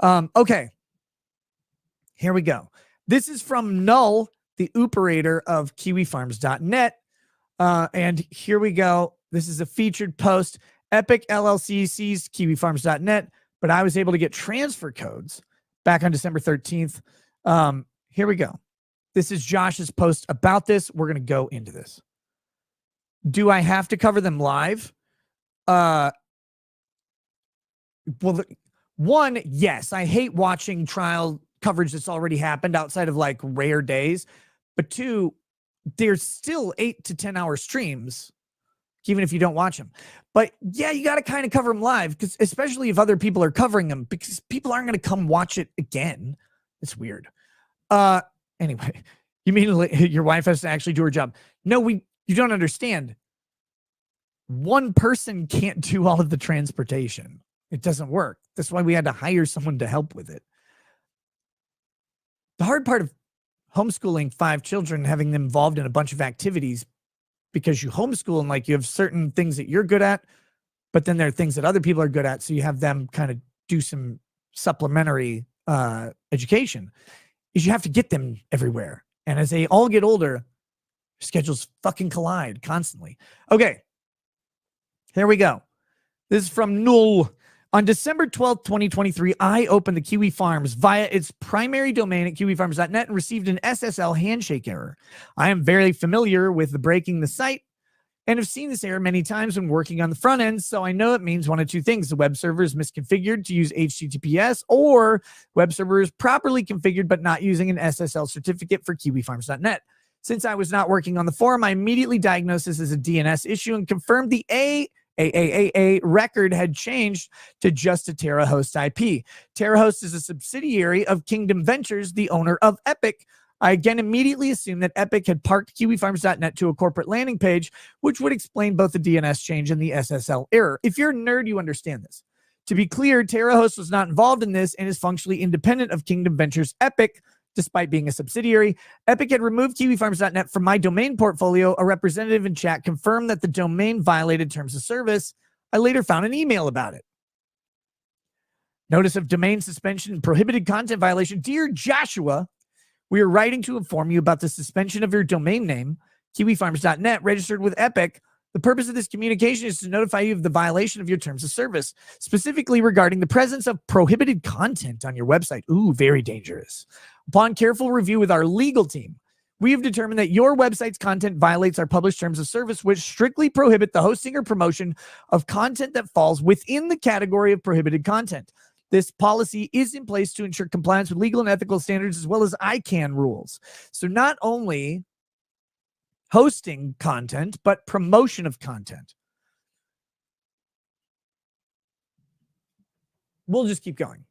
Okay. Here we go. This is from Null, the operator of Kiwifarms.net. And here we go. This is a featured post. Epik LLC sees Kiwifarms.net, but I was able to get transfer codes back on December 13th. Here we go. This is Josh's post about this. We're going to go into this. Do I have to cover them live? Well, one, yes. I hate watching trial coverage that's already happened outside of like rare days. But two, there's still 8 to 10 hour streams, even if you don't watch them. But yeah, you got to kind of cover them live, because especially if other people are covering them, because people aren't going to come watch it again. It's weird. Anyway, you mean your wife has to actually do her job? No, you don't understand. One person can't do all of the transportation. It doesn't work. That's why we had to hire someone to help with it. The hard part of homeschooling 5 children, having them involved in a bunch of activities, because you homeschool and like you have certain things that you're good at, but then there are things that other people are good at. So you have them kind of do some supplementary education, is you have to get them everywhere. And as they all get older, schedules fucking collide constantly. Okay. Here we go. This is from Null. On December 12th, 2023, I opened the Kiwi Farms via its primary domain at kiwifarms.net and received an SSL handshake error. I am very familiar with breaking the site and have seen this error many times when working on the front end, so I know it means one of two things. The web server is misconfigured to use HTTPS, or web server is properly configured but not using an SSL certificate for kiwifarms.net. Since I was not working on the forum, I immediately diagnosed this as a DNS issue and confirmed the AAA record had changed to just a TerraHost IP. TerraHost is a subsidiary of Kingdom Ventures, the owner of Epik. I again immediately assumed that Epik had parked Kiwifarms.net to a corporate landing page, which would explain both the DNS change and the SSL error. If you're a nerd, you understand this. To be clear, TerraHost was not involved in this and is functionally independent of Kingdom Ventures Epik. Despite being a subsidiary, Epik had removed Kiwifarms.net from my domain portfolio. A representative in chat confirmed that the domain violated terms of service. I later found an email about it. Notice of domain suspension and prohibited content violation. Dear Joshua, we are writing to inform you about the suspension of your domain name, Kiwifarms.net, registered with Epik. The purpose of this communication is to notify you of the violation of your terms of service, specifically regarding the presence of prohibited content on your website. Ooh, very dangerous. Upon careful review with our legal team, we have determined that your website's content violates our published terms of service, which strictly prohibit the hosting or promotion of content that falls within the category of prohibited content. This policy is in place to ensure compliance with legal and ethical standards as well as ICANN rules. So not only hosting content, but promotion of content. We'll just keep going.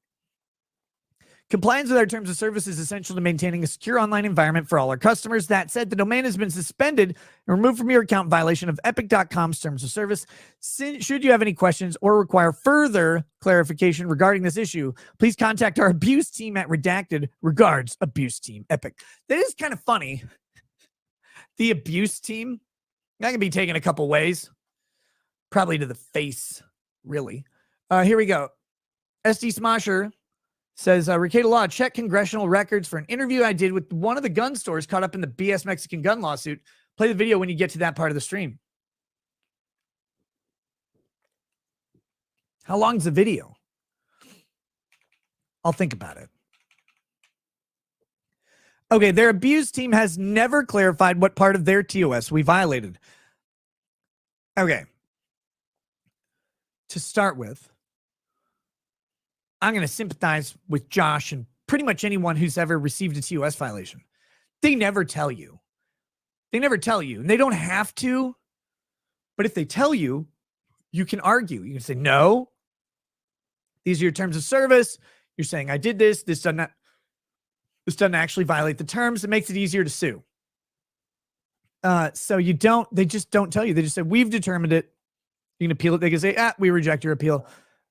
Compliance with our terms of service is essential to maintaining a secure online environment for all our customers. That said, the domain has been suspended and removed from your account in violation of Epik.com's terms of service. Should you have any questions or require further clarification regarding this issue, please contact our abuse team at Redacted. Regards, abuse team, Epik. That is kind of funny. The abuse team, that can be taken a couple ways. Probably to the face, really. Here we go. SD Smosher says, Rekieta Law, check congressional records for an interview I did with one of the gun stores caught up in the BS Mexican gun lawsuit. Play the video when you get to that part of the stream. How long's the video? I'll think about it. Okay, their abuse team has never clarified what part of their TOS we violated. Okay. To start with, I'm going to sympathize with Josh and pretty much anyone who's ever received a TOS violation. They never tell you. They never tell you. And they don't have to. But if they tell you, you can argue. You can say, no, these are your terms of service. You're saying I did this. This doesn't actually violate the terms. It makes it easier to sue. So they just don't tell you. They just say, we've determined it. You can appeal it. They can say, we reject your appeal.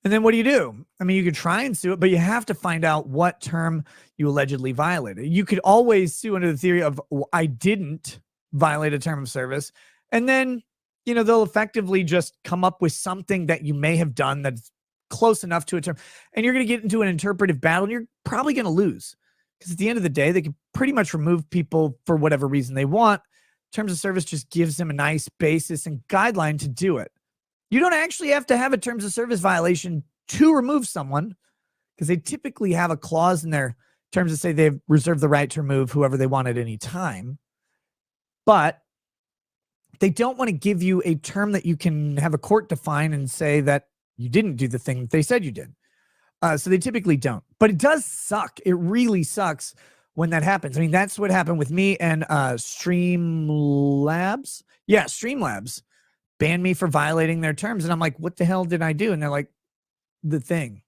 And then what do? I mean, you could try and sue it, but you have to find out what term you allegedly violated. You could always sue under the theory of, I didn't violate a term of service. And then, they'll effectively just come up with something that you may have done that's close enough to a term, and you're going to get into an interpretive battle, and you're probably going to lose. Because at the end of the day, they can pretty much remove people for whatever reason they want. Terms of service just gives them a nice basis and guideline to do it. You don't actually have to have a terms of service violation to remove someone, because they typically have a clause in their terms that say they've reserved the right to remove whoever they want at any time. But they don't want to give you a term that you can have a court define and say that you didn't do the thing that they said you did. So they typically don't. But it does suck. It really sucks when that happens. I mean, that's what happened with me and Streamlabs. Yeah, Streamlabs banned me for violating their terms. And I'm like, what the hell did I do? And they're like, the thing.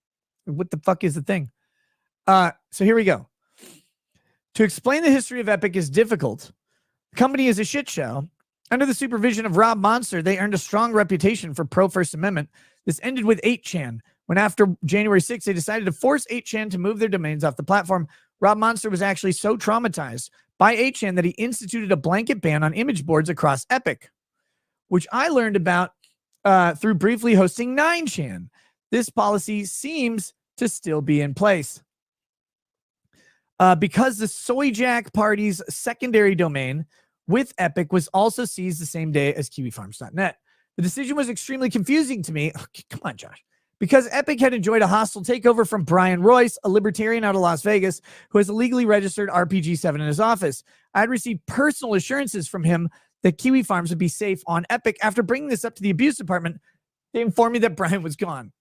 What the fuck is the thing? So here we go. To explain the history of Epik is difficult. The company is a shit show. Under the supervision of Rob Monster, they earned a strong reputation for pro-First Amendment. This ended with 8chan, when after January 6th, they decided to force 8chan to move their domains off the platform. Rob Monster was actually so traumatized by 8chan that he instituted a blanket ban on image boards across Epik, which I learned about through briefly hosting 9chan. This policy seems to still be in place. Because the Soyjack party's secondary domain with Epik was also seized the same day as Kiwifarms.net. The decision was extremely confusing to me. Okay, come on, Josh. Because Epik had enjoyed a hostile takeover from Brian Royce, a libertarian out of Las Vegas, who has illegally registered RPG7 in his office. I had received personal assurances from him that Kiwi Farms would be safe on Epik. After bringing this up to the abuse department, they informed me that Brian was gone.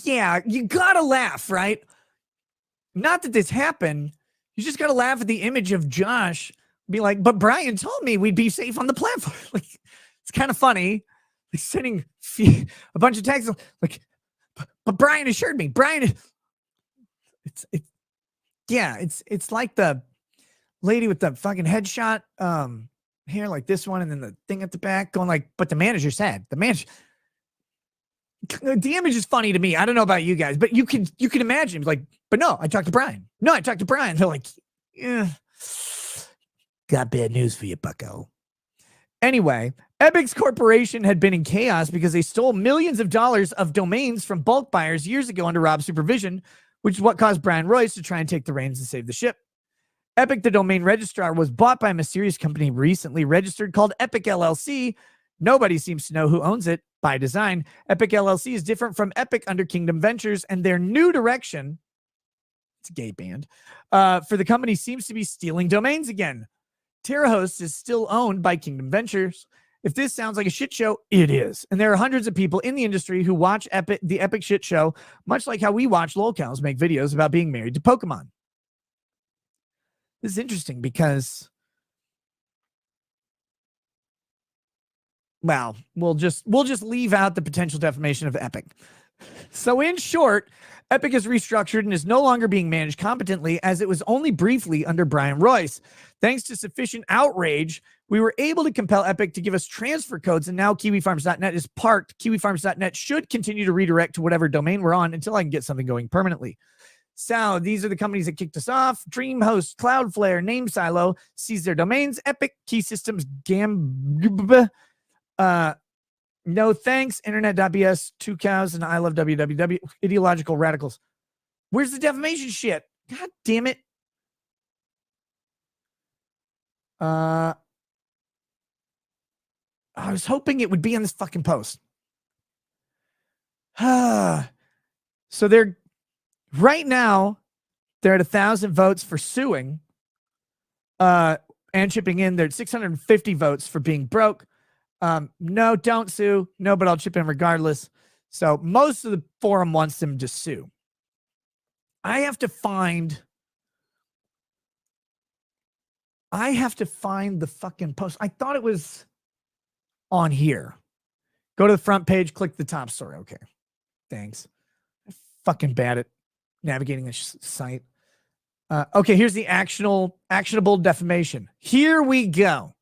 Yeah, you gotta laugh, right? Not that this happened. You just gotta laugh at the image of Josh. Be like, but Brian told me we'd be safe on the platform. Like, it's kind of funny. Like sending a bunch of texts. Like, but Brian assured me. Brian, it's like the lady with the fucking headshot hair, like this one, and then the thing at the back, going like, but the manager said. The manager. The image is funny to me. I don't know about you guys, but you can imagine, like, but no, I talked to Brian. No, I talked to Brian. They're like, yeah, got bad news for you, bucko. Anyway, Epik's corporation had been in chaos because they stole millions of dollars of domains from bulk buyers years ago under Rob's supervision, which is what caused Brian Royce to try and take the reins and save the ship. Epik, the domain registrar, was bought by a mysterious company recently registered called Epik LLC. Nobody seems to know who owns it by design. Epik LLC is different from Epik under Kingdom Ventures, and their new direction, it's a gay band, for the company seems to be stealing domains again. TerraHost is still owned by Kingdom Ventures. If this sounds like a shit show, it is. And there are hundreds of people in the industry who watch the Epik shit show, much like how we watch lolcows make videos about being married to Pokemon. This is interesting because, well, we'll just leave out the potential defamation of Epik. So in short, Epik is restructured and is no longer being managed competently, as it was only briefly under Brian Royce. Thanks to sufficient outrage, we were able to compel Epik to give us transfer codes, and now Kiwifarms.net is parked. Kiwifarms.net should continue to redirect to whatever domain we're on until I can get something going permanently. So these are the companies that kicked us off: DreamHost, Cloudflare, NameSilo, seized their domains. Epik, Key Systems, no thanks, Internet.bs, 2 cows, and I love www. Ideological radicals. Where's the defamation shit? God damn it. I was hoping it would be on this fucking post. So they're right now, they're at 1,000 votes for suing, and chipping in. They're at 650 votes for being broke. No, don't sue. No, but I'll chip in regardless. So most of the forum wants them to sue. I have to find the fucking post. I thought it was on here. Go to the front page, click the top story. Okay. Thanks. I'm fucking bad at navigating this site. Okay, here's the actionable defamation. Here we go.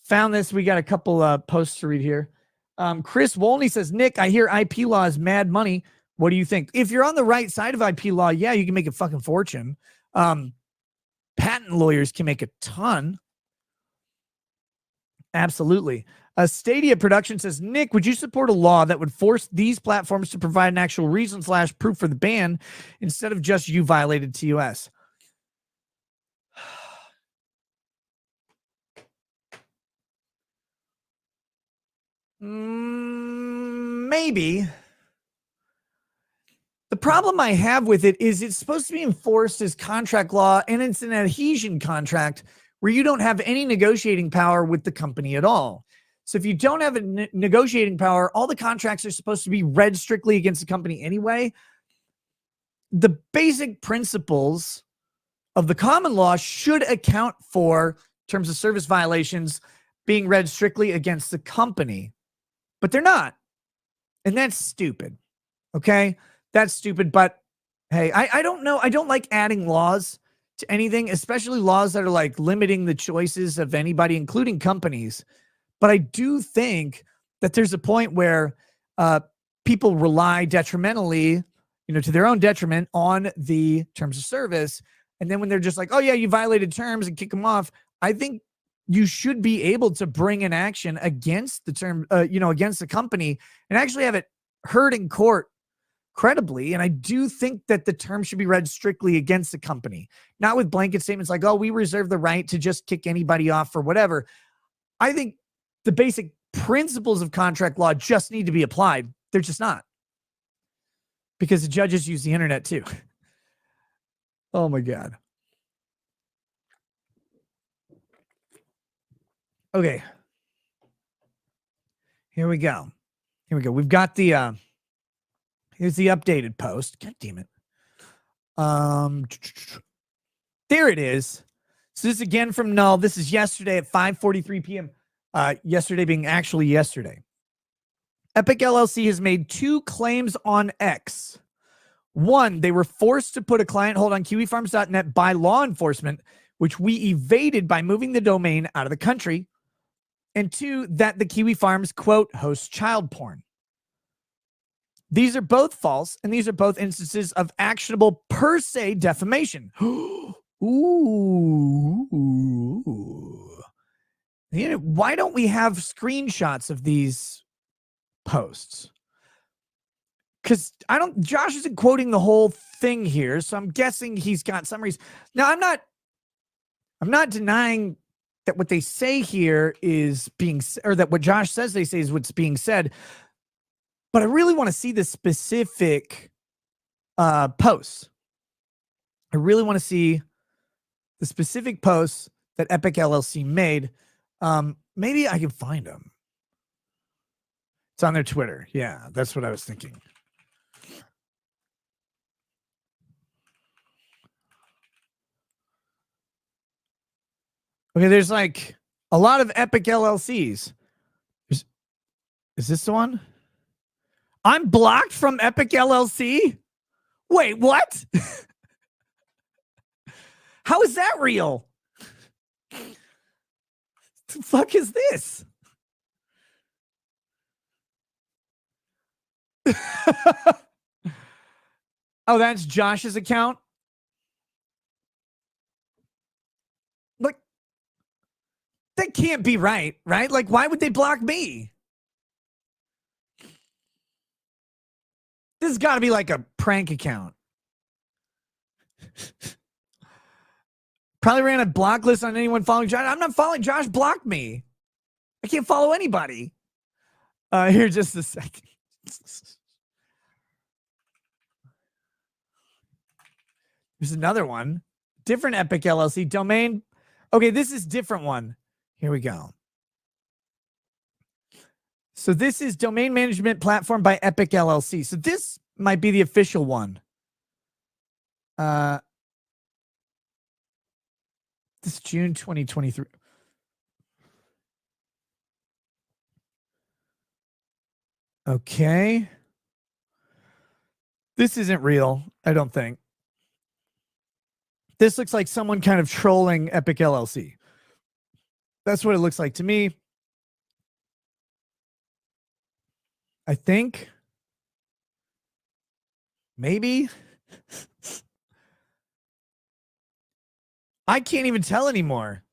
Found this. We got a couple posts to read here. Chris Wolney says, Nick, I hear IP law is mad money. What do you think? If you're on the right side of IP law, yeah, you can make a fucking fortune. Patent lawyers can make a ton. Absolutely. Stadia Production says, Nick, would you support a law that would force these platforms to provide an actual reason / proof for the ban instead of just you violated TOS? Maybe. The problem I have with it is it's supposed to be enforced as contract law, and it's an adhesion contract where you don't have any negotiating power with the company at all. So if you don't have a negotiating power, all the contracts are supposed to be read strictly against the company anyway. The basic principles of the common law should account for terms of service violations being read strictly against the company, but they're not. And that's stupid. Okay. That's stupid, but hey, I don't know. I don't like adding laws to anything, especially laws that are like limiting the choices of anybody, including companies. But I do think that there's a point where people rely detrimentally, to their own detriment on the terms of service. And then when they're just like, oh yeah, you violated terms and kick them off, I think you should be able to bring an action against the term, against the company and actually have it heard in court credibly. And I do think that the term should be read strictly against the company, not with blanket statements like, oh, we reserve the right to just kick anybody off for whatever. I think the basic principles of contract law just need to be applied. They're just not, because the judges use the internet too. Oh my God. Okay. Here we go. We've got the, here's the updated post. God damn it. There it is. So this is again from Null. This is yesterday at 5:43 p.m. Yesterday being actually yesterday. Epik LLC has made 2 claims on X. 1, they were forced to put a client hold on kiwifarms.net by law enforcement, which we evaded by moving the domain out of the country. And 2, that the Kiwi Farms, quote, hosts child porn. These are both false, and these are both instances of actionable per se defamation. Ooh. Why don't we have screenshots of these posts? Because Josh isn't quoting the whole thing here, so I'm guessing he's got summaries. Now, I'm not denying that what they say here is being, or that what Josh says they say is what's being said, but I really want to see the specific posts. I really want to see the specific posts that Epik LLC made. Maybe I can find them. It's on their Twitter. Yeah, that's what I was thinking. Okay, there's like a lot of Epik LLCs. Is this the one? I'm blocked from Epik LLC? Wait, what? How is that real? The fuck is this? Oh, that's Josh's account? Like, that can't be right? Like, why would they block me? This has got to be like a prank account. Probably ran a block list on anyone following Josh. I'm not following Josh. Blocked me. I can't follow anybody. Here, just a second. There's another one. Different Epik LLC domain. Okay, this is different one. Here we go. So this is domain management platform by Epik LLC. So this might be the official one. This is June 2023. Okay. This isn't real, I don't think. This looks like someone kind of trolling Epik LLC. That's what it looks like to me. I think. Maybe. I can't even tell anymore.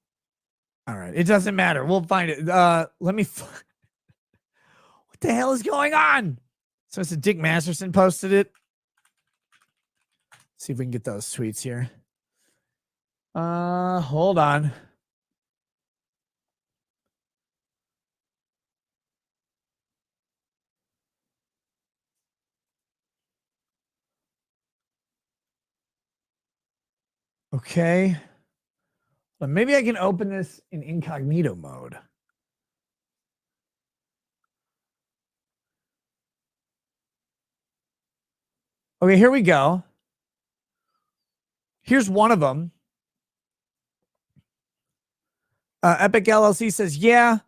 All right. It doesn't matter. We'll find it. Let me. What the hell is going on? So it's a Dick Masterson posted it. See if we can get those tweets here. Hold on. Okay. Well, maybe I can open this in incognito mode. Okay, here we go. Here's one of them. Epik LLC says, yeah,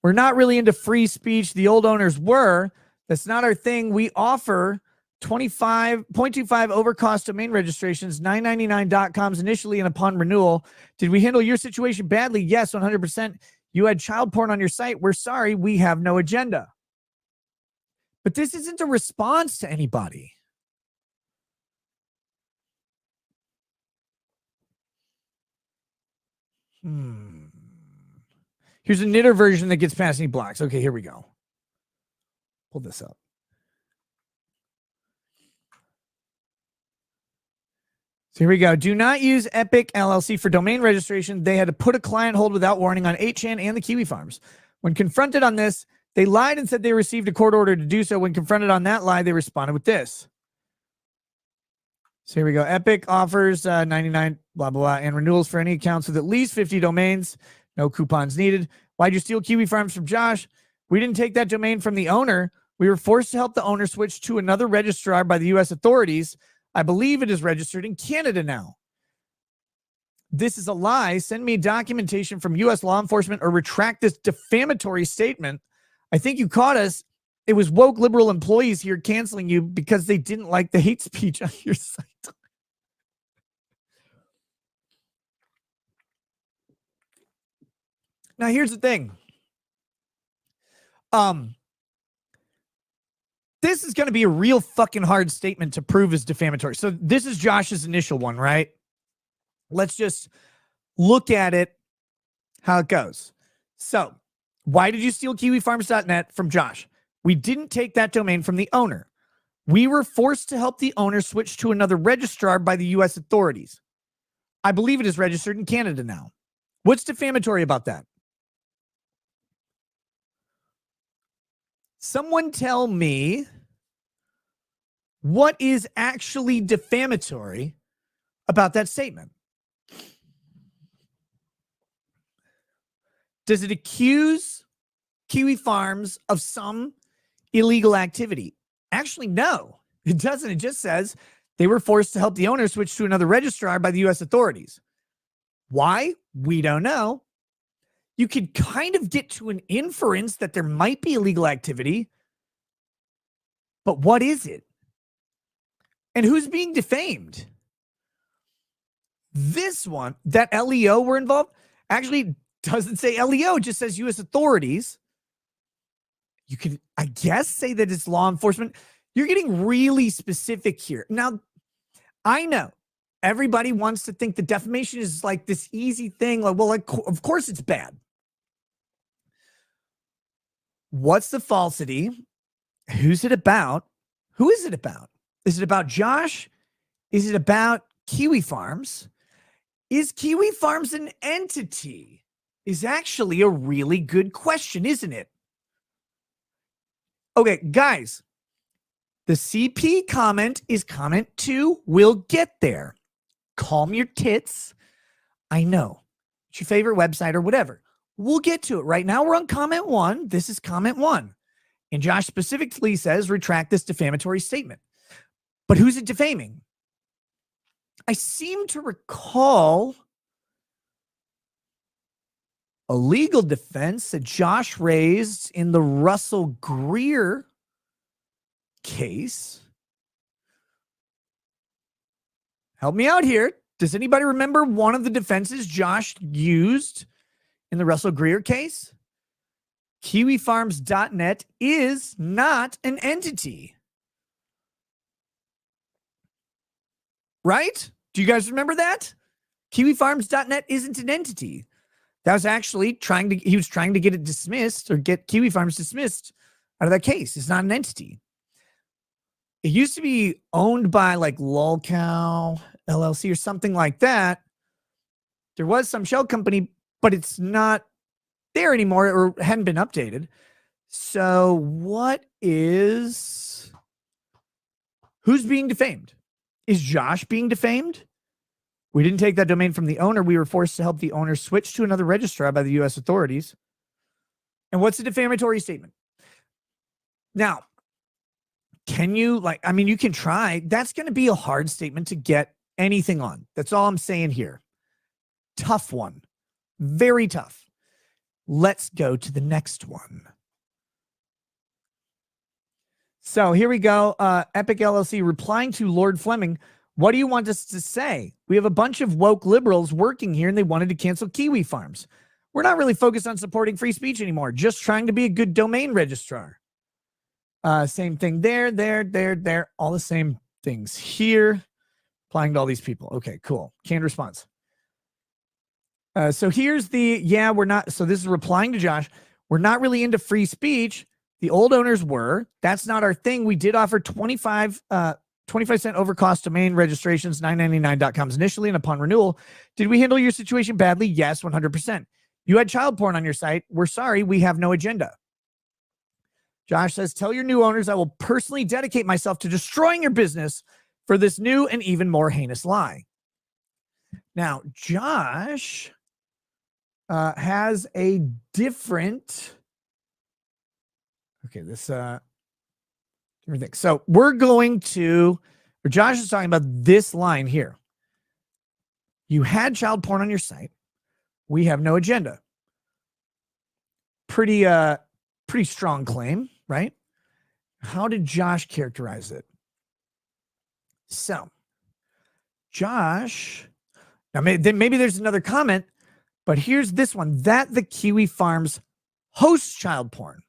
we're not really into free speech. The old owners were. That's not our thing. We offer 25.25 over cost domain registrations, 999.coms initially and upon renewal. Did we handle your situation badly? Yes, 100%. You had child porn on your site. We're sorry. We have no agenda. But this isn't a response to anybody. Here's a knitter version that gets past any blocks. Okay, here we go. Pull this up. So here we go. Do not use Epik LLC for domain registration. They had to put a client hold without warning on 8chan and the Kiwi Farms. When confronted on this, they lied and said they received a court order to do so. When confronted on that lie, they responded with this. So here we go. Epik offers 99 blah, blah, blah, and renewals for any accounts with at least 50 domains. No coupons needed. Why'd you steal Kiwi Farms from Josh? We didn't take that domain from the owner. We were forced to help the owner switch to another registrar by the U.S. authorities. I believe it is registered in Canada now. This is a lie. Send me documentation from U.S. law enforcement or retract this defamatory statement. I think you caught us. It was woke liberal employees here canceling you because they didn't like the hate speech on your site. Now, here's the thing. This is going to be a real fucking hard statement to prove as defamatory. So this is Josh's initial one, right? Let's just look at it, how it goes. So why did you steal kiwifarms.net from Josh? We didn't take that domain from the owner. We were forced to help the owner switch to another registrar by the U.S. authorities. I believe it is registered in Canada now. What's defamatory about that? Someone tell me what is actually defamatory about that statement. Does it accuse Kiwi Farms of some illegal activity? Actually, no, it doesn't. It just says they were forced to help the owner switch to another registrar by the U.S. authorities. Why? We don't know. You could kind of get to an inference that there might be illegal activity, but what is it? And who's being defamed? This one, that LEO were involved, actually doesn't say LEO, it just says U.S. authorities. You could, I guess, say that it's law enforcement. You're getting really specific here. Now, I know everybody wants to think the defamation is like this easy thing. Like, well, of course it's bad. What's the falsity? Who's it about? Who is it about? Is it about Josh? Is it about Kiwi Farms? Is Kiwi Farms an entity? Is actually a really good question, isn't it? Okay, guys, the CP comment is comment 2. We'll get there. Calm your tits. I know. It's your favorite website or whatever. We'll get to it. Right now, we're on comment 1. This is comment 1. And Josh specifically says, retract this defamatory statement. But who's it defaming? I seem to recall a legal defense that Josh raised in the Russell Greer case. Help me out here. Does anybody remember one of the defenses Josh used in the Russell Greer case? Kiwifarms.net is not an entity. right? Do you guys remember that? Kiwifarms.net isn't an entity. That was actually he was trying to get it dismissed or get Kiwi Farms dismissed out of that case. It's not an entity. It used to be owned by like Lolcow LLC or something like that. There was some shell company, but it's not there anymore or hadn't been updated. So who's being defamed? Is Josh being defamed? We didn't take that domain from the owner. We were forced to help the owner switch to another registrar by the U.S. authorities. And what's a defamatory statement? Now, can you, you can try. That's going to be a hard statement to get anything on. That's all I'm saying here. Tough one. Very tough. Let's go to the next one. So here we go. Epik LLC replying to Lord Fleming. What do you want us to say? We have a bunch of woke liberals working here and they wanted to cancel Kiwi Farms. We're not really focused on supporting free speech anymore. Just trying to be a good domain registrar. Same thing there. All the same things here. Applying to all these people. Okay, cool. Canned response. So here's we're not. So this is replying to Josh. We're not really into free speech. The old owners were. That's not our thing. We did offer 25 cent over cost domain registrations, 999.coms initially, and upon renewal. Did we handle your situation badly? Yes, 100%. You had child porn on your site. We're sorry. We have no agenda. Josh says, tell your new owners I will personally dedicate myself to destroying your business for this new and even more heinous lie. Now, Josh has a different... Okay, this... everything. So we're going to, or Josh is talking about this line here. You had child porn on your site. We have no agenda. Pretty strong claim, right? How did Josh characterize it? So Josh, now maybe there's another comment, but here's this one, that the Kiwi Farms hosts child porn.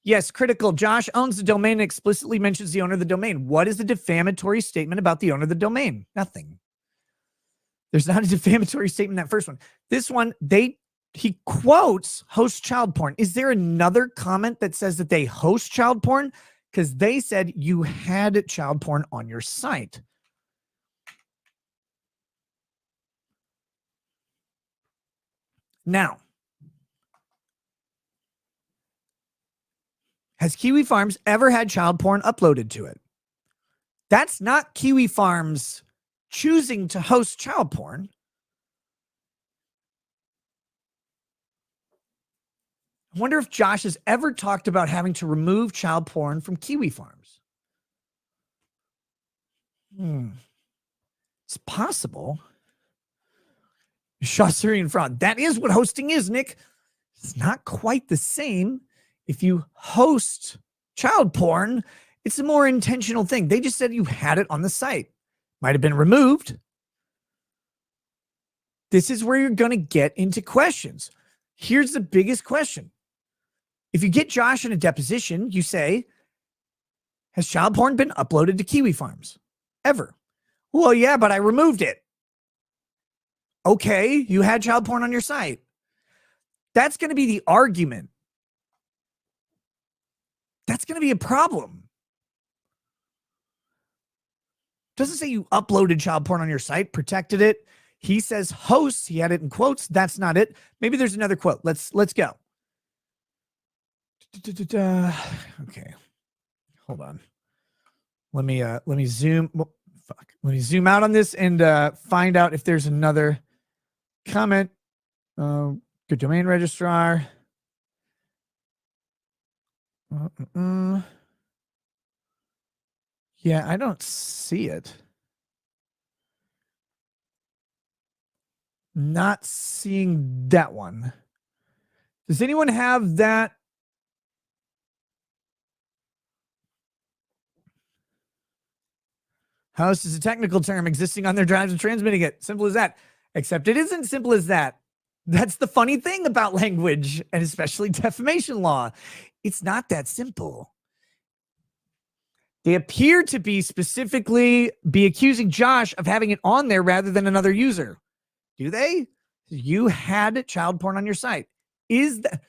Yes, critical. Josh owns the domain and explicitly mentions the owner of the domain. What is the defamatory statement about the owner of the domain? Nothing. There's not a defamatory statement in that first one. This one, he quotes host child porn. Is there another comment that says that they host child porn? Because they said you had child porn on your site. Now, has Kiwi Farms ever had child porn uploaded to it? That's not Kiwi Farms choosing to host child porn. I wonder if Josh has ever talked about having to remove child porn from Kiwi Farms. It's possible. Chaucerian fraud. That is what hosting is, Nick. It's not quite the same. If you host child porn, it's a more intentional thing. They just said you had it on the site. Might have been removed. This is where you're going to get into questions. Here's the biggest question. If you get Josh in a deposition, you say, has child porn been uploaded to Kiwi Farms? Ever? Well, yeah, but I removed it. Okay, you had child porn on your site. That's going to be the argument. That's going to be a problem. Doesn't say you uploaded child porn on your site, protected it. He says hosts. He had it in quotes. That's not it. Maybe there's another quote. Let's go. Okay. Hold on. Let me zoom. Let me zoom out on this and find out if there's another comment. Good domain registrar. Yeah, I don't see it. Not seeing that one. Does anyone have that? Host is a technical term existing on their drives and transmitting it. Simple as that. Except it isn't simple as that. That's the funny thing about language, and especially defamation law. It's not that simple. They appear to be specifically accusing Josh of having it on there rather than another user. Do they? You had child porn on your site. Is that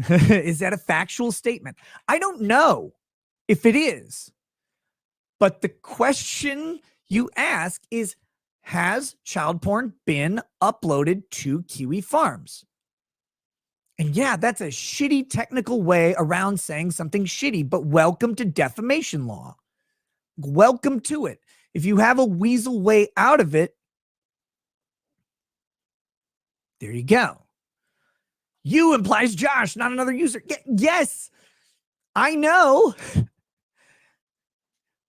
is that a factual statement? I don't know if it is. But the question you ask is, has child porn been uploaded to Kiwi Farms? And yeah, that's a shitty technical way around saying something shitty, but welcome to defamation law. Welcome to it. If you have a weasel way out of it, there you go. You implies Josh, not another user. Yes, I know.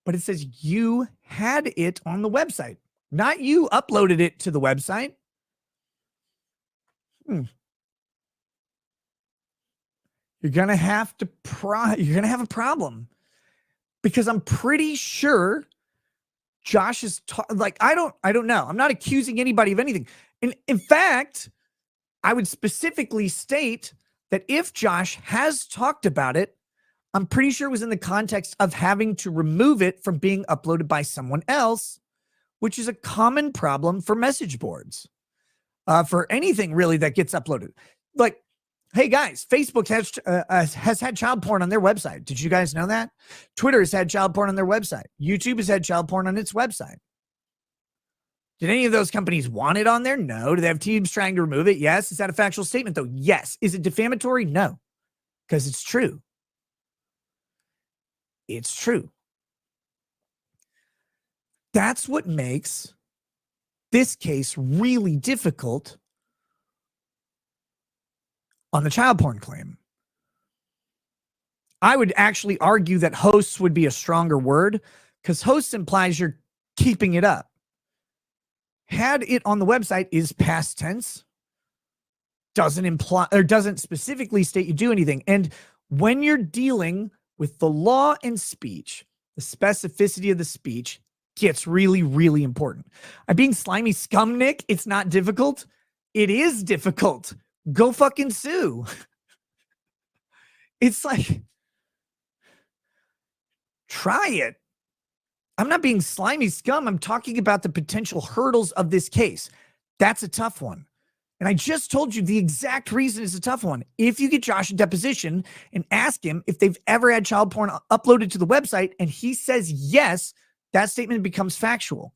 But it says you had it on the website, not you uploaded it to the website. You're going to have to you're going to have a problem, because I'm pretty sure Josh is like, I don't know. I'm not accusing anybody of anything. And in fact, I would specifically state that if Josh has talked about it, I'm pretty sure it was in the context of having to remove it from being uploaded by someone else, which is a common problem for message boards, for anything really that gets uploaded. Like, hey guys, Facebook has had child porn on their website. Did you guys know that? Twitter has had child porn on their website. YouTube has had child porn on its website. Did any of those companies want it on there? No. Do they have teams trying to remove it? Yes. Is that a factual statement though? Yes. Is it defamatory? No, because it's true. It's true. That's what makes this case really difficult on the child porn claim. I would actually argue that hosts would be a stronger word, because hosts implies you're keeping it up. Had it on the website is past tense, doesn't imply or doesn't specifically state you do anything. And when you're dealing with the law and speech, the specificity of the speech gets really, really important. I'm being slimy scum, Nick. It's not difficult. It is difficult. Go fucking sue. It's like, try it. I'm not being slimy scum. I'm talking about the potential hurdles of this case. That's a tough one. And I just told you the exact reason is a tough one. If you get Josh a deposition and ask him if they've ever had child porn uploaded to the website, and he says yes, that statement becomes factual.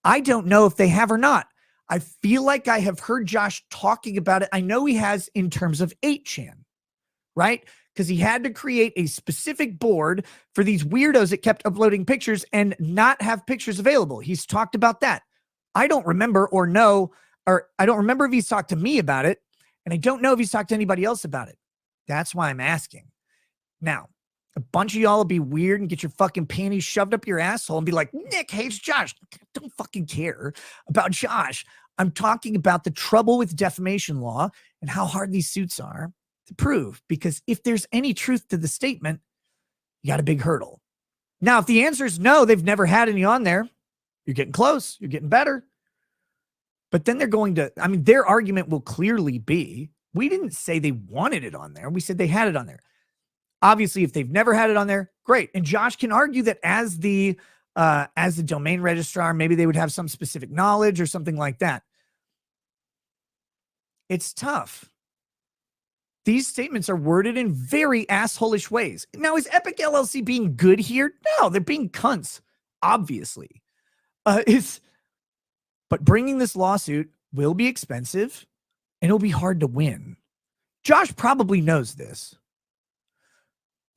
I don't know if they have or not. I feel like I have heard Josh talking about it. I know he has in terms of 8chan, right? Because he had to create a specific board for these weirdos that kept uploading pictures and not have pictures available. He's talked about that. I don't remember or know, or I don't remember if he's talked to me about it, and I don't know if he's talked to anybody else about it. That's why I'm asking. Now, a bunch of y'all will be weird and get your fucking panties shoved up your asshole and be like, Nick hates Josh. I don't fucking care about Josh. I'm talking about the trouble with defamation law and how hard these suits are to prove, because if there's any truth to the statement, you got a big hurdle. Now, if the answer is no, they've never had any on there, you're getting close, you're getting better. But then they're going to, I mean, their argument will clearly be, we didn't say they wanted it on there. We said they had it on there. Obviously, if they've never had it on there, great. And Josh can argue that as the domain registrar, maybe they would have some specific knowledge or something like that. It's tough. These statements are worded in very assholish ways. Now, is Epik LLC being good here? No, they're being cunts, obviously. But bringing this lawsuit will be expensive and it'll be hard to win. Josh probably knows this.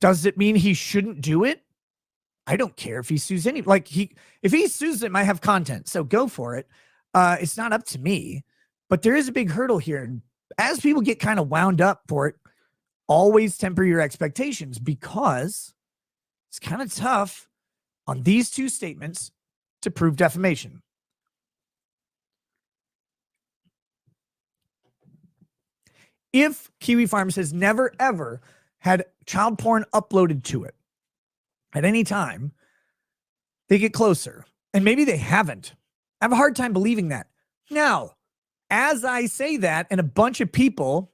Does it mean he shouldn't do it? I don't care if he sues any, if he sues it, might have content. So go for it. It's not up to me, but there is a big hurdle here. As people get kind of wound up for it, always temper your expectations, because it's kind of tough on these two statements to prove defamation. If Kiwi Farms has never, ever had child porn uploaded to it at any time, they get closer. And maybe they haven't. I have a hard time believing that. Now, as I say that, and a bunch of people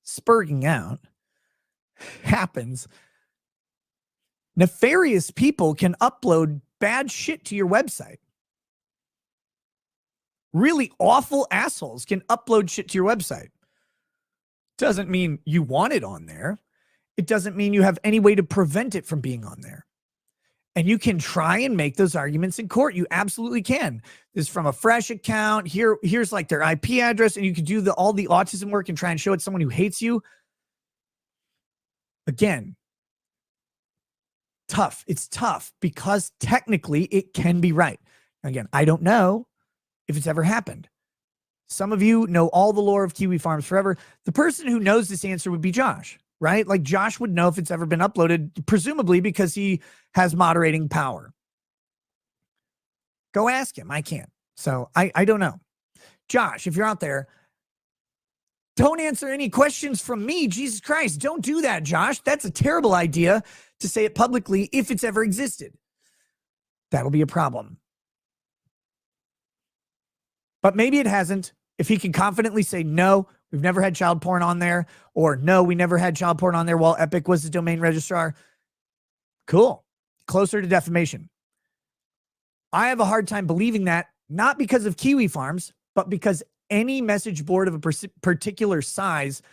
spurging out happens, Nefarious people can upload bad shit to your website. Really awful assholes can upload shit to your website. Doesn't mean you want it on there. It doesn't mean you have any way to prevent it from being on there. And you can try and make those arguments in court. You absolutely can. This is from a fresh account. Here's like their IP address, and you can do all the autism work and try and show it's someone who hates you. Again, tough. It's tough because technically it can be right. Again, I don't know if it's ever happened. Some of you know all the lore of Kiwi Farms forever. The person who knows this answer would be Josh, right? Like Josh would know if it's ever been uploaded, presumably because he has moderating power. Go ask him. I can't. So I don't know. Josh, if you're out there, don't answer any questions from me. Jesus Christ, don't do that, Josh. That's a terrible idea to say it publicly if it's ever existed. That'll be a problem. But maybe it hasn't. If he can confidently say, no, we've never had child porn on there, or no, we never had child porn on there while Epik was the domain registrar. Cool. Closer to defamation. I have a hard time believing that, not because of Kiwi Farms, but because any message board of a particular size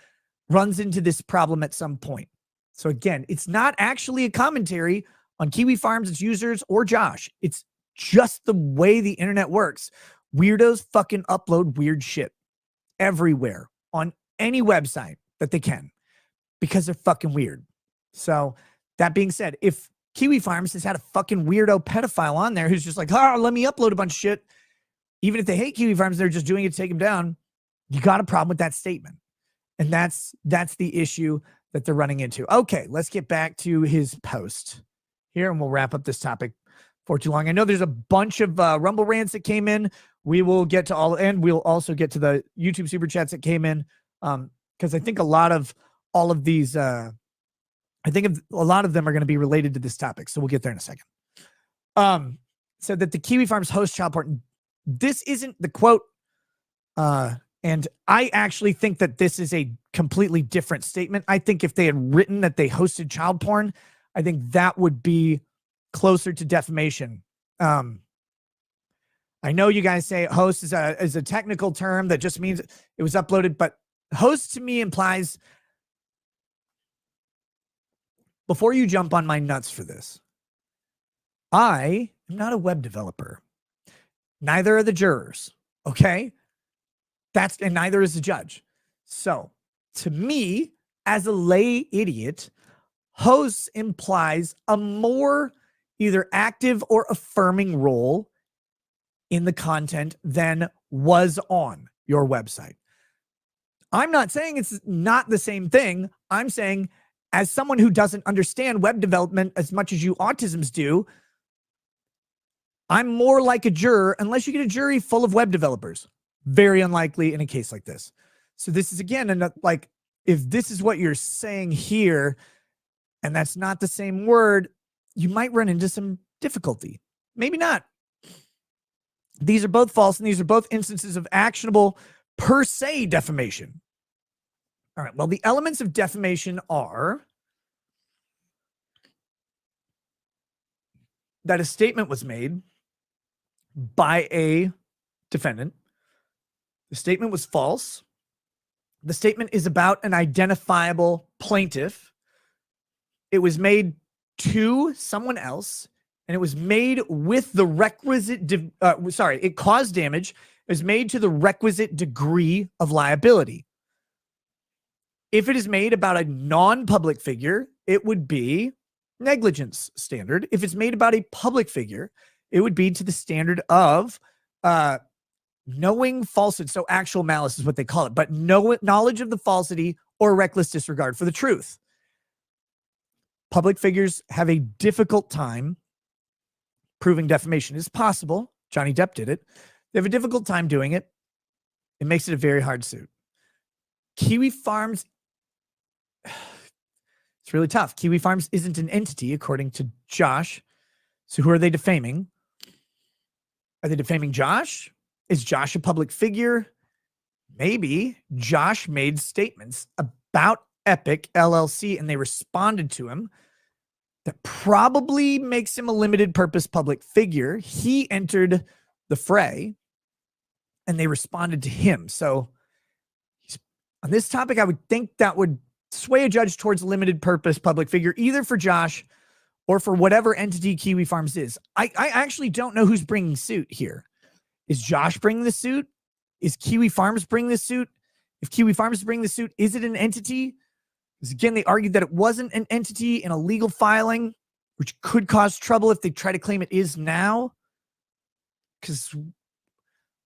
runs into this problem at some point. So again, it's not actually a commentary on Kiwi Farms, its users, or Josh. It's just the way the internet works. Weirdos fucking upload weird shit everywhere on any website that they can because they're fucking weird. So that being said, if Kiwi Farms has had a fucking weirdo pedophile on there who's just like, let me upload a bunch of shit, even if they hate Kiwi Farms, they're just doing it to take him down, you got a problem with that statement. And that's the issue that they're running into. Okay, let's get back to his post here and we'll wrap up this topic for too long. I know there's a bunch of Rumble rants that came in. We will get to all, and we'll also get to the YouTube super chats that came in. Because I think a lot of all of these, I think a lot of them are going to be related to this topic. So we'll get there in a second. Said that the Kiwi Farms host child porn. This isn't the quote. And I actually think that this is a completely different statement. I think if they had written that they hosted child porn, I think that would be closer to defamation. I know you guys say host is a technical term that just means it was uploaded, but host to me implies, before you jump on my nuts for this, I am not a web developer. Neither are the jurors. Okay. And neither is the judge. So to me, as a lay idiot, host implies a more either active or affirming role in the content than was on your website. I'm not saying it's not the same thing. I'm saying, as someone who doesn't understand web development as much as you autisms do, I'm more like a juror, unless you get a jury full of web developers. Very unlikely in a case like this. So this is, again, like, if this is what you're saying here, and that's not the same word, you might run into some difficulty. Maybe not. These are both false, and these are both instances of actionable per se defamation. All right, well, the elements of defamation are that a statement was made by a defendant. The statement was false. The statement is about an identifiable plaintiff. It was made to someone else, and it was made with the requisite, it caused damage. It was made to the requisite degree of liability. If it is made about a non-public figure, it would be negligence standard. If it's made about a public figure, it would be to the standard of knowing falsehood. So actual malice is what they call it, but knowledge of the falsity or reckless disregard for the truth. Public figures have a difficult time proving defamation. It's possible. Johnny Depp did it. They have a difficult time doing it. It makes it a very hard suit. Kiwi Farms, it's really tough. Kiwi Farms isn't an entity, according to Josh. So who are they defaming? Are they defaming Josh? Is Josh a public figure? Maybe Josh made statements about Epik LLC and they responded to him. that probably makes him a limited purpose public figure. He entered the fray and they responded to him. So on this topic, I would think that would sway a judge towards limited purpose public figure, either for Josh or for whatever entity Kiwi Farms is. I actually don't know who's bringing suit here. Is Josh bringing the suit? Is Kiwi Farms bringing the suit? If Kiwi Farms is bringing the suit, is it an entity? Because again, they argued that it wasn't an entity in a legal filing, which could cause trouble if they try to claim it is now. Because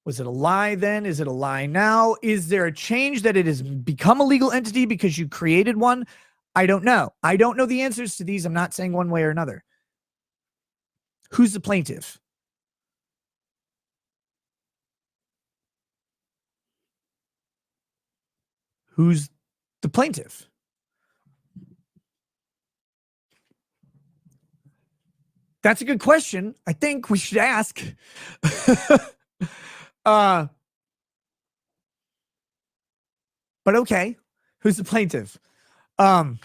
was it a lie then? Is it a lie now? Is there a change that it has become a legal entity because you created one? I don't know. I don't know the answers to these. I'm not saying one way or another. Who's the plaintiff? Who's the plaintiff? That's a good question. I think we should ask. But okay, who's the plaintiff? The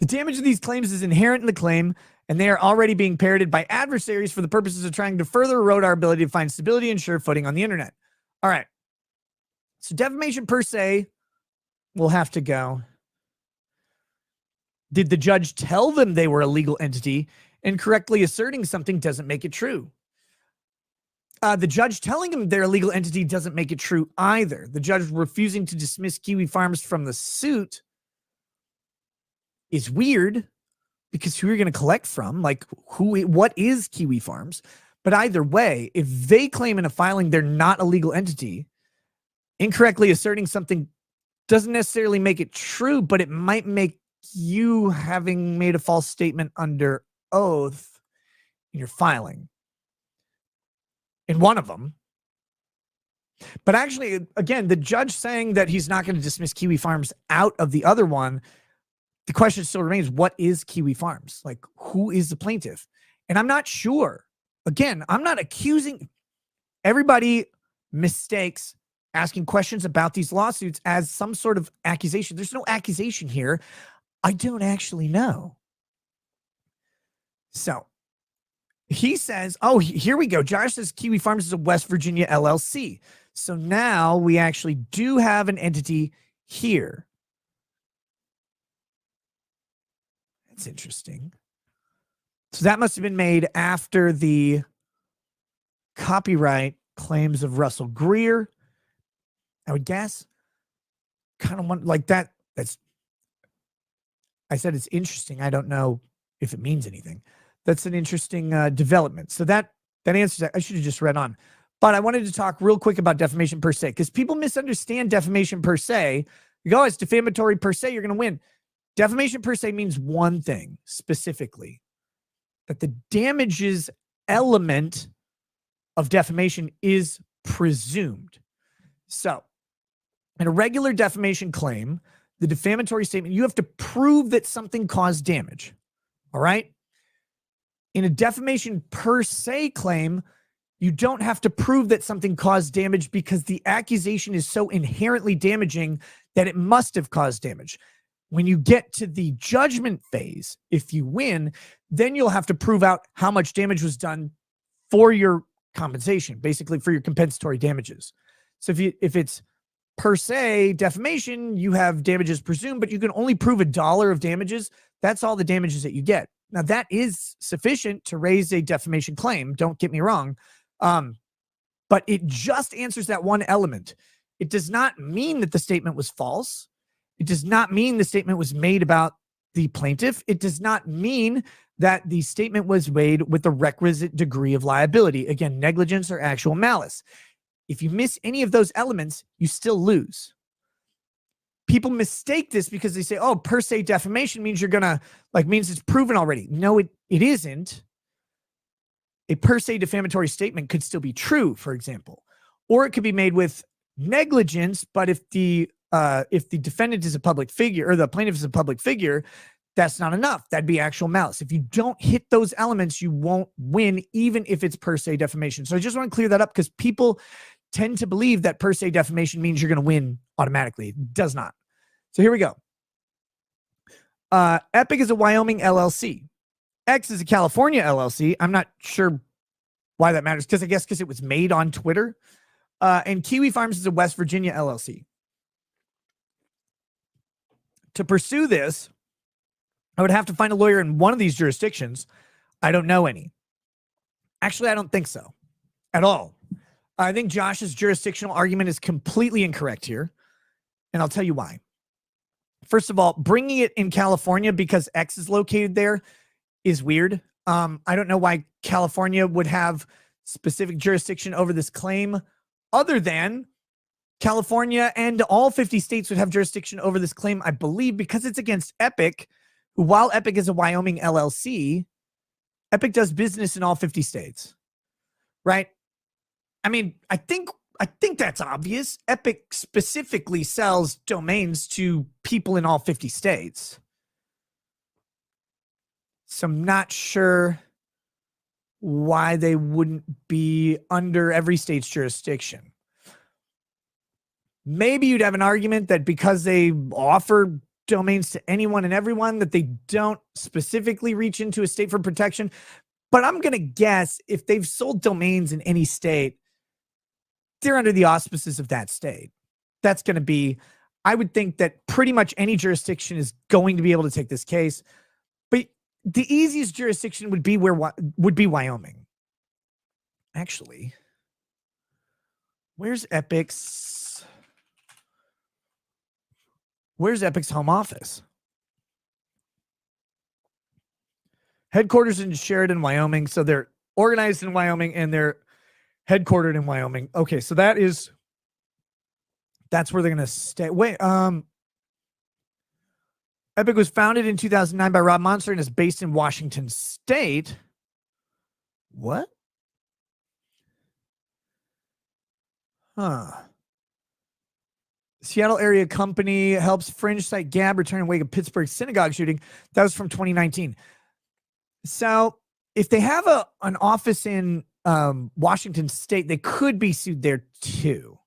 damage of these claims is inherent in the claim, and they are already being parroted by adversaries for the purposes of trying to further erode our ability to find stability and sure footing on the internet. All right. So defamation per se will have to go. Did the judge tell them they were a legal entity? Incorrectly asserting something doesn't make it true. The judge telling them they're a legal entity doesn't make it true either. The judge refusing to dismiss Kiwi Farms from the suit is weird, because who are you going to collect from? Like, what is Kiwi Farms? But either way, if they claim in a filing they're not a legal entity, incorrectly asserting something doesn't necessarily make it true, but it might make you having made a false statement under oath in your filing. In one of them. But actually, again, the judge saying that he's not going to dismiss Kiwi Farms out of the other one, the question still remains, what is Kiwi Farms? Like, who is the plaintiff? And I'm not sure. Again, I'm not accusing. Everybody mistakes asking questions about these lawsuits as some sort of accusation. There's no accusation here. I don't actually know. So he says, oh, here we go. Josh says Kiwi Farms is a West Virginia LLC. So now we actually do have an entity here. That's interesting. So that must have been made after the copyright claims of Russell Greer, I would guess. Kind of want like that. I said it's interesting. I don't know if it means anything. That's an interesting development. So that answers that. I should have just read on. But I wanted to talk real quick about defamation per se, because people misunderstand defamation per se. You go, oh, it's defamatory per se, you're going to win. Defamation per se means one thing specifically, that the damages element of defamation is presumed. So in a regular defamation claim, the defamatory statement, you have to prove that something caused damage. All right? In a defamation per se claim, you don't have to prove that something caused damage because the accusation is so inherently damaging that it must have caused damage. When you get to the judgment phase, if you win, then you'll have to prove out how much damage was done for your compensation, basically for your compensatory damages. So if it's per se defamation, you have damages presumed, but you can only prove $1 of damages. That's all the damages that you get. Now, that is sufficient to raise a defamation claim. Don't get me wrong. But it just answers that one element. It does not mean that the statement was false. It does not mean the statement was made about the plaintiff. It does not mean that the statement was made with the requisite degree of liability. Again, negligence or actual malice. If you miss any of those elements, you still lose. People mistake this because they say, oh, per se defamation means you're going to, means it's proven already. No, it isn't. A per se defamatory statement could still be true, for example, or it could be made with negligence. But if the defendant is a public figure or the plaintiff is a public figure, that's not enough. That'd be actual malice. If you don't hit those elements, you won't win, even if it's per se defamation. So I just want to clear that up because people tend to believe that per se defamation means you're going to win automatically. It does not. So here we go. Epik is a Wyoming LLC. X is a California LLC. I'm not sure why that matters, because I guess because it was made on Twitter. And Kiwi Farms is a West Virginia LLC. To pursue this, I would have to find a lawyer in one of these jurisdictions. I don't know any. Actually, I don't think so at all. I think Josh's jurisdictional argument is completely incorrect here, and I'll tell you why. First of all, bringing it in California because X is located there is weird. I don't know why California would have specific jurisdiction over this claim, other than California and all 50 states would have jurisdiction over this claim, I believe, because it's against Epik, who, while Epik is a Wyoming LLC, Epik does business in all 50 states, right? I mean, I think that's obvious. Epik specifically sells domains to people in all 50 states. So I'm not sure why they wouldn't be under every state's jurisdiction. Maybe you'd have an argument that because they offer domains to anyone and everyone, that they don't specifically reach into a state for protection. But I'm going to guess if they've sold domains in any state, they're under the auspices of that state. That's going to be, I would think that pretty much any jurisdiction is going to be able to take this case. But the easiest jurisdiction would be Wyoming. Actually, where's Epik's home office? Headquarters in Sheridan, Wyoming. So they're organized in Wyoming and they're headquartered in Wyoming. Okay, so that's where they're going to stay. Wait, Epik was founded in 2009 by Rob Monster and is based in Washington State. What? Huh. Seattle area company helps fringe site Gab return in wake of Pittsburgh synagogue shooting. That was from 2019. So if they have an office in Washington State, they could be sued there too.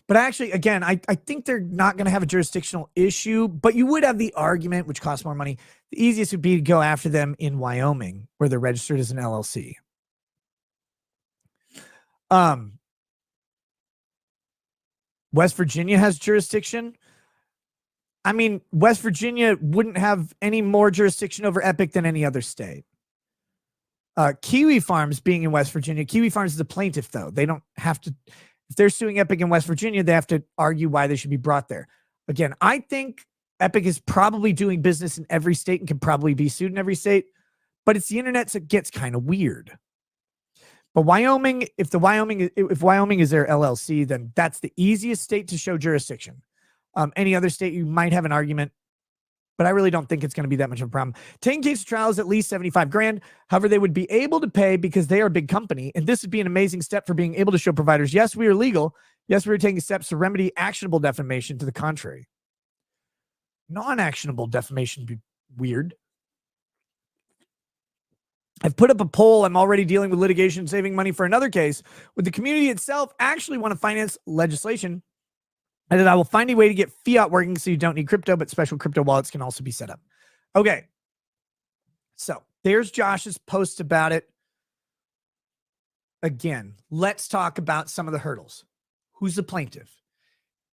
But actually, again, I think they're not going to have a jurisdictional issue, but you would have the argument, which costs more money. The easiest would be to go after them in Wyoming, where they're registered as an LLC. West Virginia has jurisdiction. I mean, West Virginia wouldn't have any more jurisdiction over Epik than any other state. Kiwi Farms being in West Virginia, Kiwi Farms is a plaintiff, though. They don't have to, if they're suing Epik in West Virginia, they have to argue why they should be brought there. Again, I think Epik is probably doing business in every state and can probably be sued in every state, but it's the internet, so it gets kind of weird. But Wyoming, if Wyoming is their LLC, then that's the easiest state to show jurisdiction. Any other state, you might have an argument, but I really don't think it's going to be that much of a problem. 10 case trial is at least 75 grand. However, they would be able to pay because they are a big company. And this would be an amazing step for being able to show providers, yes, we are legal. Yes, we are taking steps to remedy actionable defamation. To the contrary, non-actionable defamation would be weird. I've put up a poll. I'm already dealing with litigation, saving money for another case. Would the community itself actually want to finance legislation? And then I will find a way to get fiat working so you don't need crypto, but special crypto wallets can also be set up. Okay. So there's Josh's post about it. Again, let's talk about some of the hurdles. Who's the plaintiff?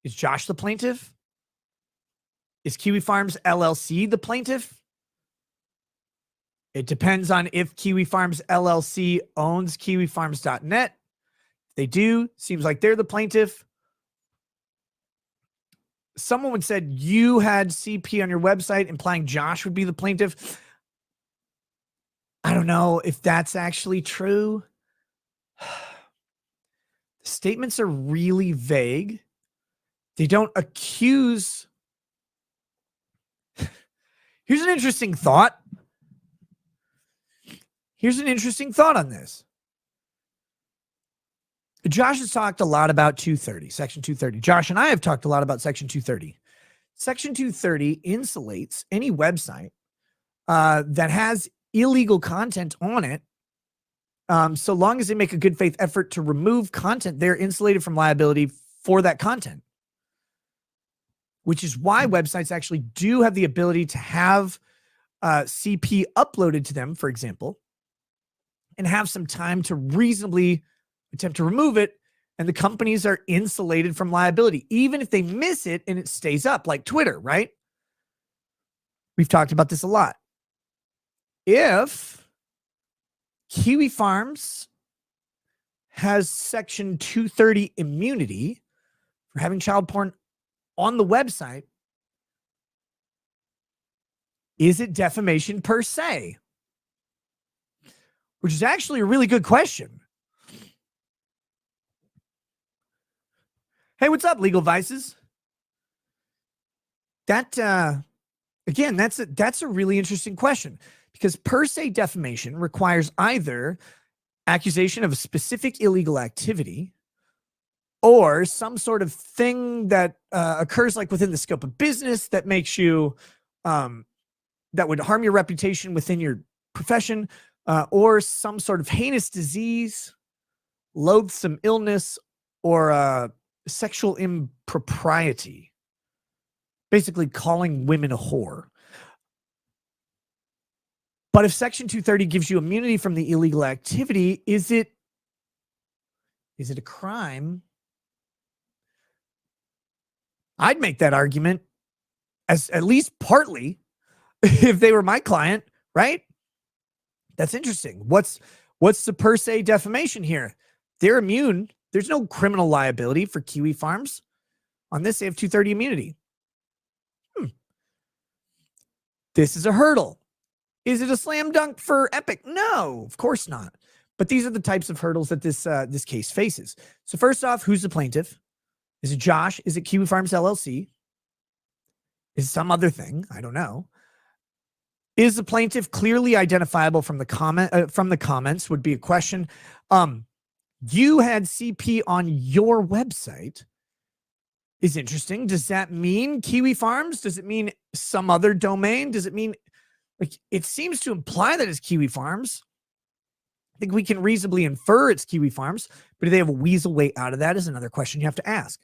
Is Josh the plaintiff? Is Kiwi Farms LLC the plaintiff? It depends on if Kiwi Farms LLC owns kiwifarms.net. If they do, seems like they're the plaintiff. Someone said you had CP on your website, implying Josh would be the plaintiff. I don't know if that's actually true. The statements are really vague. They don't accuse. Here's an interesting thought. Here's an interesting thought on this. Josh has talked a lot about 230, Section 230. Josh and I have talked a lot about Section 230. Section 230 insulates any website that has illegal content on it. So long as they make a good faith effort to remove content, they're insulated from liability for that content. which is why websites actually do have the ability to have CP uploaded to them, for example, and have some time to reasonably attempt to remove it. And the companies are insulated from liability, even if they miss it and it stays up, like Twitter, right? We've talked about this a lot. If Kiwi Farms has Section 230 immunity for having child porn on the website, is it defamation per se? Which is actually a really good question. Hey, what's up, Legal Vices? That, again, that's a really interesting question, because per se defamation requires either accusation of a specific illegal activity or some sort of thing that occurs like within the scope of business that makes you, that would harm your reputation within your profession, or some sort of heinous disease, loathsome illness, or sexual impropriety. Basically calling women a whore. But if Section 230 gives you immunity from the illegal activity, is it a crime? I'd make that argument as at least partly if they were my client, right? That's interesting. What's the per se defamation here? They're immune. There's no criminal liability for Kiwi Farms. On this, they have 230 immunity. This is a hurdle. Is it a slam dunk for Epik? No, of course not. But these are the types of hurdles that this case faces. So first off, who's the plaintiff? Is it Josh? Is it Kiwi Farms LLC? Is it some other thing? I don't know. Is the plaintiff clearly identifiable from the comments? Would be a question. You had CP on your website. Is interesting. Does that mean Kiwi Farms? Does it mean some other domain? Does it mean, like, it seems to imply that it's Kiwi Farms. I think we can reasonably infer it's Kiwi Farms, but do they have a weasel way out of that is another question you have to ask.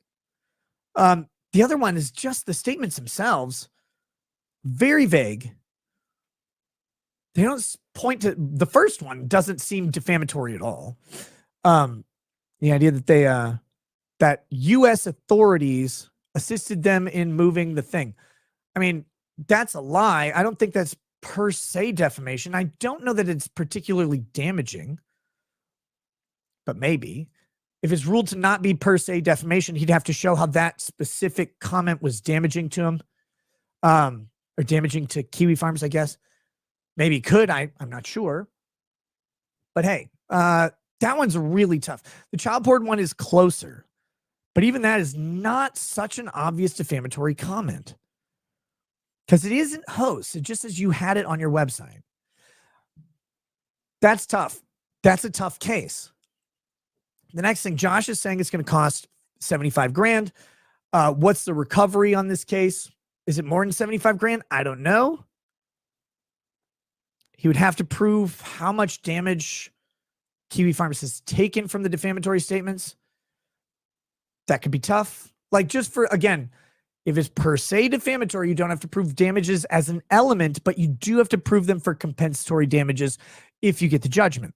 The other one is just the statements themselves. Very vague. They don't point to, the first one doesn't seem defamatory at all. The idea that they, that U.S. authorities assisted them in moving the thing. I mean, that's a lie. I don't think that's per se defamation. I don't know that it's particularly damaging, but maybe. If it's ruled to not be per se defamation, he'd have to show how that specific comment was damaging to him, or damaging to Kiwi Farms, I guess. Maybe he could. I'm not sure. But hey, that one's really tough. The child porn one is closer. But even that is not such an obvious defamatory comment, because it isn't host. It just says you had it on your website. That's tough. That's a tough case. The next thing, Josh is saying it's going to cost 75 grand. What's the recovery on this case? Is it more than 75 grand? I don't know. He would have to prove how much damage Kiwi Farms has taken from the defamatory statements. That could be tough. Like, just for, again, if it's per se defamatory, you don't have to prove damages as an element, but you do have to prove them for compensatory damages if you get the judgment.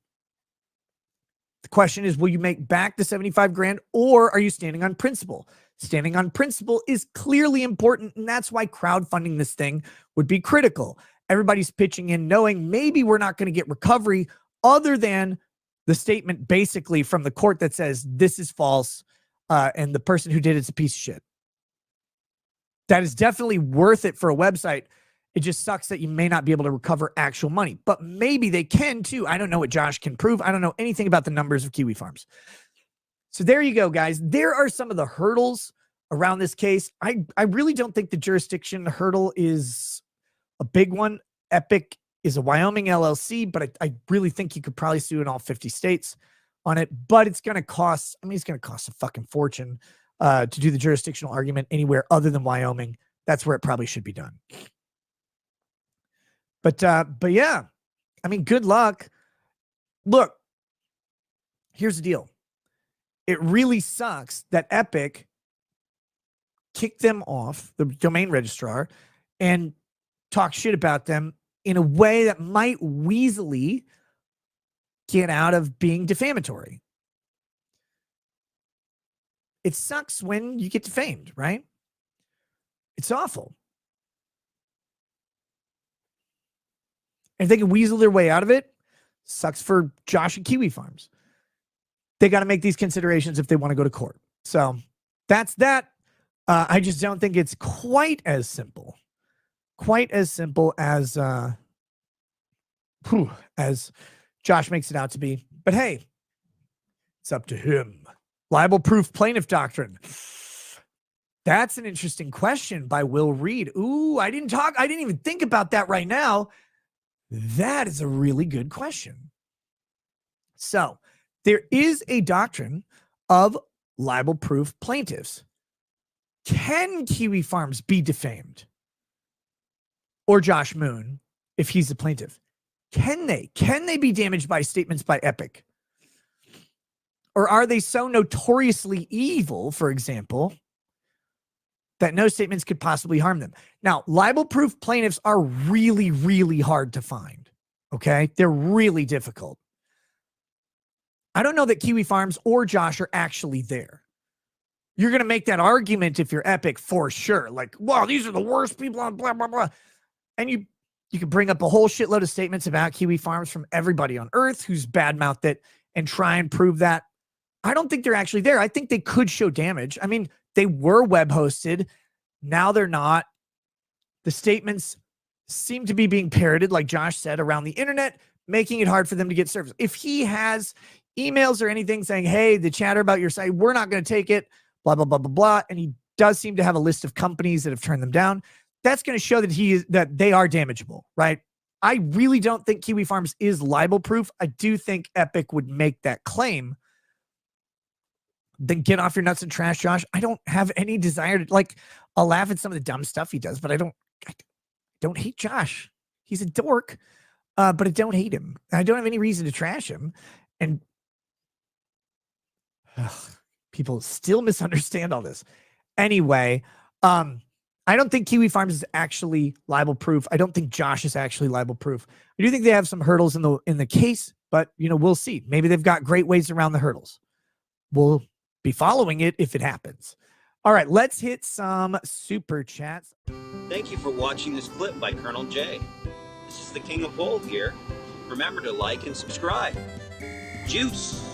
The question is, will you make back the 75 grand, or are you standing on principle? Standing on principle is clearly important, and that's why crowdfunding this thing would be critical. Everybody's pitching in knowing maybe we're not going to get recovery other than the statement basically from the court that says this is false. And the person who did it's a piece of shit. That is definitely worth it for a website. It just sucks that you may not be able to recover actual money, but maybe they can too. I don't know what Josh can prove. I don't know anything about the numbers of Kiwi Farms. So there you go, guys. There are some of the hurdles around this case. I really don't think the jurisdiction hurdle is a big one. Epik is a Wyoming LLC, but I really think you could probably sue in all 50 states on it, but it's going to cost, I mean, it's going to cost a fucking fortune to do the jurisdictional argument anywhere other than Wyoming. That's where it probably should be done. But yeah, I mean, good luck. Look, here's the deal. It really sucks that Epik kick them off, the domain registrar, and talk shit about them in a way that might weaselly get out of being defamatory. It sucks when you get defamed, right? It's awful. And if they can weasel their way out of it, sucks for Josh and Kiwi Farms. They got to make these considerations if they want to go to court. So that's that. I just don't think it's quite as simple as Josh makes it out to be. But hey, it's up to him. Libel proof plaintiff doctrine. That's an interesting question by Will Reed. Ooh, I didn't even think about that right now. That is a really good question. So there is a doctrine of libel proof plaintiffs. Can Kiwi Farms be defamed? Or Josh Moon, if he's the plaintiff? Can they? Can they be damaged by statements by Epik? Or are they so notoriously evil, for example, that no statements could possibly harm them? Now, libel-proof plaintiffs are really, really hard to find, okay? They're really difficult. I don't know that Kiwi Farms or Josh are actually there. You're going to make that argument if you're Epik for sure. Like, wow, these are the worst people on blah, blah, blah. And you can bring up a whole shitload of statements about Kiwi Farms from everybody on earth who's badmouthed it and try and prove that. I don't think they're actually there. I think they could show damage. I mean, they were web hosted. Now they're not. The statements seem to be being parroted, like Josh said, around the internet, making it hard for them to get service. If he has emails or anything saying, hey, the chatter about your site, we're not going to take it, blah, blah, blah, blah, blah. And he does seem to have a list of companies that have turned them down. That's going to show that they are damageable, right? I really don't think Kiwi Farms is libel proof. I do think Epik would make that claim. Then get off your nuts and trash, Josh. I don't have any desire to, like, I'll laugh at some of the dumb stuff he does, but I don't hate Josh. He's a dork, but I don't hate him. I don't have any reason to trash him. And people still misunderstand all this. Anyway, I don't think Kiwi Farms is actually libel proof. I don't think Josh is actually libel proof. I do think they have some hurdles in the case, but we'll see. Maybe they've got great ways around the hurdles. We'll be following it if it happens. All right, let's hit some super chats. Thank you for watching this clip by Colonel J. This is the King of Bold here. Remember to like and subscribe. Juice!